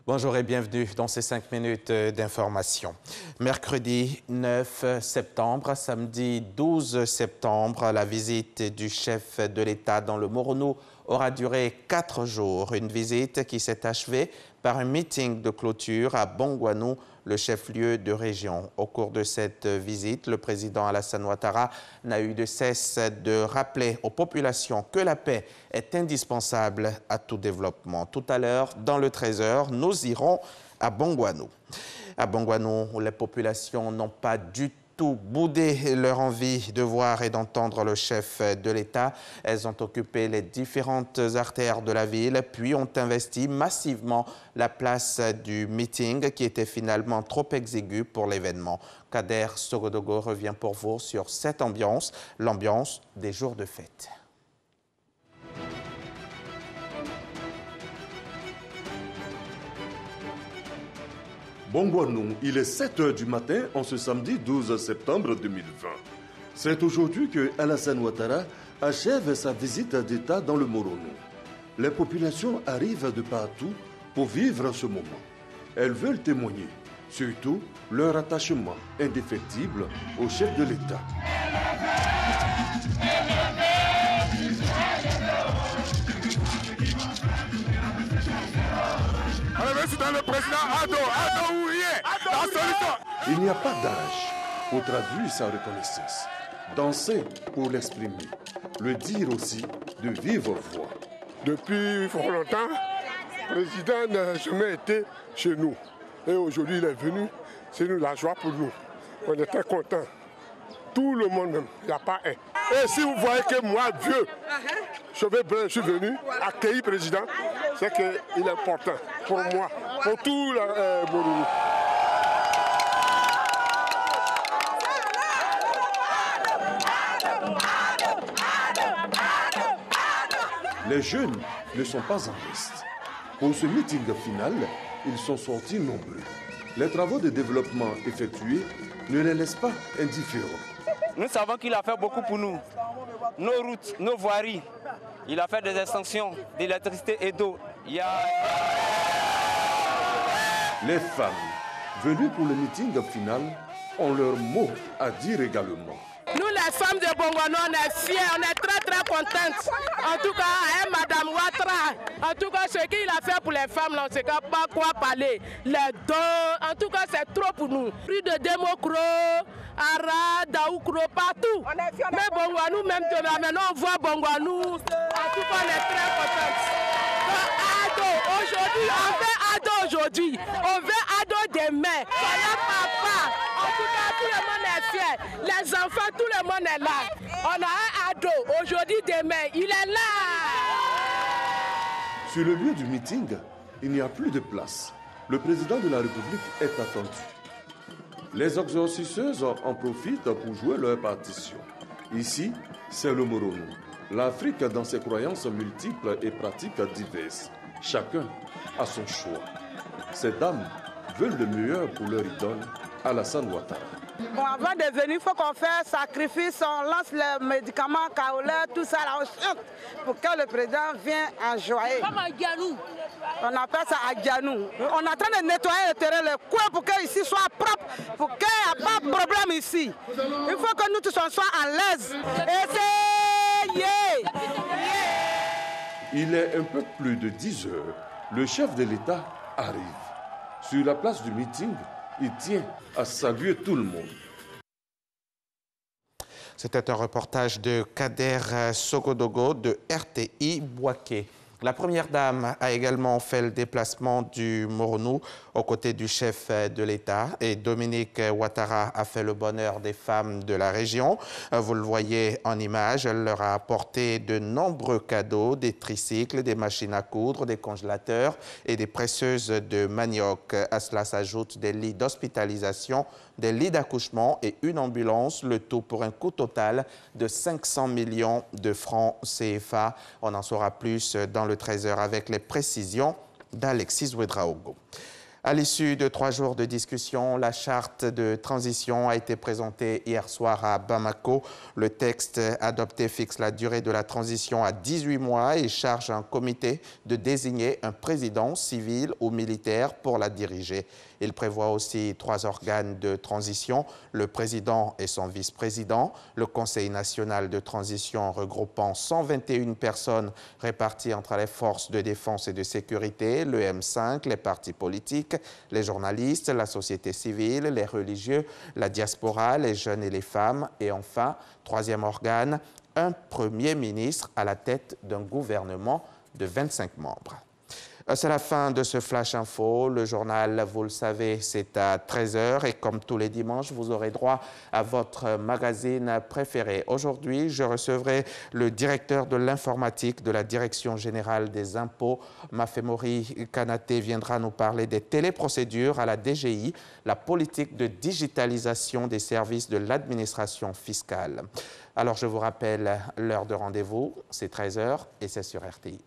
Bonjour et bienvenue dans ces 5 minutes d'information. Mercredi 9 septembre, samedi 12 septembre, la visite du chef de l'État dans le Moronou aura duré 4 jours. Une visite qui s'est achevée par un meeting de clôture à Bongouanou, le chef-lieu de région. Au cours de cette visite, le président Alassane Ouattara n'a eu de cesse de rappeler aux populations que la paix est indispensable à tout développement. Tout à l'heure, dans le 13h, nous irons à Bongouanou. À Bongouanou, où les populations n'ont pas du tout boudé leur envie de voir et d'entendre le chef de l'État. Elles ont occupé les différentes artères de la ville, puis ont investi massivement la place du meeting qui était finalement trop exiguë pour l'événement. Kader Sogodogo revient pour vous sur cette ambiance, l'ambiance des jours de fête. Bongouanou, il est 7 h du matin en ce samedi 12 septembre 2020. C'est aujourd'hui que Alassane Ouattara achève sa visite d'État dans le Moronou. Les populations arrivent de partout pour vivre ce moment. Elles veulent témoigner, surtout leur attachement indéfectible au chef de l'État. Dans le président Ado ou rien. Il n'y a pas d'âge pour traduire sa reconnaissance. Danser pour l'exprimer, le dire aussi de vive voix. Depuis fort longtemps, le président n'a jamais été chez nous. Et aujourd'hui, il est venu. C'est nous la joie pour nous. On est très contents. Tout le monde même, il n'y a pas un. Et si vous voyez que moi, vieux, je suis venu accueillir le président, c'est qu'il est important pour moi, pour tout le Moronou. Les jeunes ne sont pas en reste. Pour ce meeting final, ils sont sortis nombreux. Les travaux de développement effectués ne les laissent pas indifférents. Nous savons qu'il a fait beaucoup pour nous. Nos routes, nos voiries. Il a fait des extensions d'électricité et d'eau. Les femmes venues pour le meeting final ont leur mot à dire également. Nous, les femmes de Bongouanou, on est fiers, on est très contentes. En tout cas, Madame Ouattara, en tout cas, ce qu'il a fait pour les femmes, on ne sait pas quoi parler. Les dons, en tout cas, c'est trop pour nous. Plus de Démocro, Ara, Daoukro, partout. Mais Bongouanou, même demain, maintenant, on voit Bongouanou. En tout cas, on est très contentes. Ado, aujourd'hui, on veut Ado aujourd'hui. On veut Ado demain. Voilà, papa. En tout cas, tout le monde est fier. Les enfants, tout le monde est là. On a un Ado. Aujourd'hui, demain, il est là. Sur le lieu du meeting, il n'y a plus de place. Le président de la République est attendu. Les exorcisseuses en profitent pour jouer leur partition. Ici, c'est le Moronou. L'Afrique dans ses croyances multiples et pratiques diverses. Chacun a son choix. Ces dames veulent le meilleur pour leur idole, Alassane Ouattara. Bon, avant de venir, il faut qu'on fasse sacrifice, on lance les médicaments kaolaires, tout ça, là, on chante pour que le président vienne enjoyer. Comme à Dianou. On appelle ça à Dianou. On est en train de nettoyer le terrain, le coin pour qu'ici soit propre, pour qu'il n'y ait pas de problème ici. Il faut que nous tous soyons à l'aise. Essayez! Il est un peu plus de 10 heures. Le chef de l'État arrive. Sur la place du meeting, il tient à saluer tout le monde. C'était un reportage de Kader Sogodogo de RTI Bouaké. La première dame a également fait le déplacement du Moronou aux côtés du chef de l'État et Dominique Ouattara a fait le bonheur des femmes de la région. Vous le voyez en image, elle leur a apporté de nombreux cadeaux, des tricycles, des machines à coudre, des congélateurs et des presseuses de manioc. À cela s'ajoutent des lits d'hospitalisation, des lits d'accouchement et une ambulance, le tout pour un coût total de 500 millions de francs CFA. On en saura plus dans le 13h avec les précisions d'Alexis Ouedraogo. À l'issue de 3 jours de discussion, la charte de transition a été présentée hier soir à Bamako. Le texte adopté fixe la durée de la transition à 18 mois et charge un comité de désigner un président civil ou militaire pour la diriger. Il prévoit aussi 3 organes de transition, le président et son vice-président, le Conseil national de transition regroupant 121 personnes réparties entre les forces de défense et de sécurité, le M5, les partis politiques, les journalistes, la société civile, les religieux, la diaspora, les jeunes et les femmes. Et enfin, 3e organe, un Premier ministre à la tête d'un gouvernement de 25 membres. C'est la fin de ce Flash Info. Le journal, vous le savez, c'est à 13h et comme tous les dimanches, vous aurez droit à votre magazine préféré. Aujourd'hui, je recevrai le directeur de l'informatique de la Direction générale des impôts. Mafemori Kanate viendra nous parler des téléprocédures à la DGI, la politique de digitalisation des services de l'administration fiscale. Alors, je vous rappelle l'heure de rendez-vous, c'est 13h et c'est sur RTI.